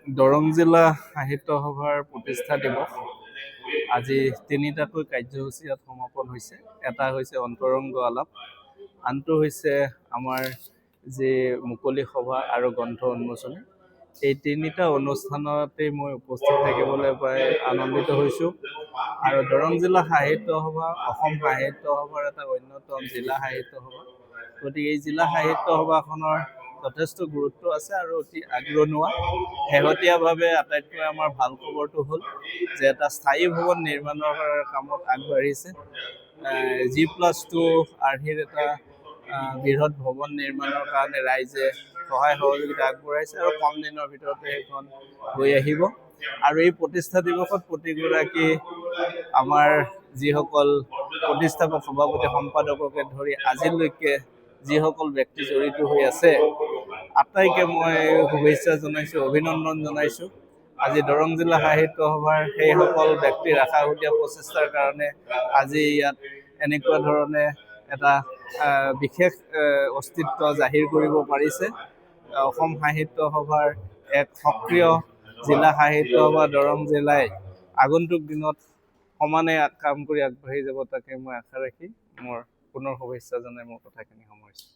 দৰং জিলা সাহিত্য সভাৰ প্ৰতিষ্ঠা দিৱস আজি তিনিটাকৈ কাৰ্যসূচী ইয়াত সমাপন হৈছে। এটা হৈছে অন্তৰংগ আলাপ, আনটো হৈছে আমাৰ যি মুকলি সভা আৰু গ্ৰন্থ উন্মোচনী। এই তিনিটা অনুষ্ঠানতেই মই উপস্থিত থাকিবলৈ পাই আনন্দিত হৈছোঁ। আৰু দৰং জিলা সাহিত্য সভা অসম সাহিত্য সভাৰ এটা অন্যতম জিলা সাহিত্য সভা। গতিকে এই জিলা সাহিত্য সভাখনৰ যথেষ্ট গুৰুত্ব আছে আৰু অতি আগৰণুৱা। শেহতীয়াভাৱে আটাইতকৈ আমাৰ ভাল খবৰটো হ'ল যে এটা স্থায়ী ভৱন নিৰ্মাণৰ কামত আগবাঢ়িছে। G+2 আৰ্হিৰ এটা বৃহৎ ভৱন নিৰ্মাণৰ কাৰণে ৰাইজে সহায় সহযোগিতা আগবঢ়াইছে আৰু কম দিনৰ ভিতৰতে সেইখন হৈ আহিব। আৰু এই প্ৰতিষ্ঠা দিৱসত প্ৰতিগৰাকী আমাৰ যিসকল প্ৰতিষ্ঠাপক সভাপতি সম্পাদককে ধৰি আজিলৈকে যিসকল ব্যক্তি জড়িত হৈ আছে, আটাইকে মই শুভেচ্ছা জনাইছোঁ, অভিনন্দন জনাইছোঁ। আজি দৰং জিলা সাহিত্য সভাৰ সেইসকল ব্যক্তিৰ আশাসুতীয়া প্ৰচেষ্টাৰ কাৰণে আজি ইয়াত এনেকুৱা ধৰণে এটা বিশেষ অস্তিত্ব জাহিৰ কৰিব পাৰিছে। অসম সাহিত্য সভাৰ এক সক্ৰিয় জিলা সাহিত্য সভা দৰং জিলাই আগন্তুক দিনত সমানে কাম কৰি আগবাঢ়ি যাব, তাকে মই আশা ৰাখি মোৰ পুনৰ শুভেচ্ছা জনাই মোৰ কথাখিনি সামৰিছোঁ।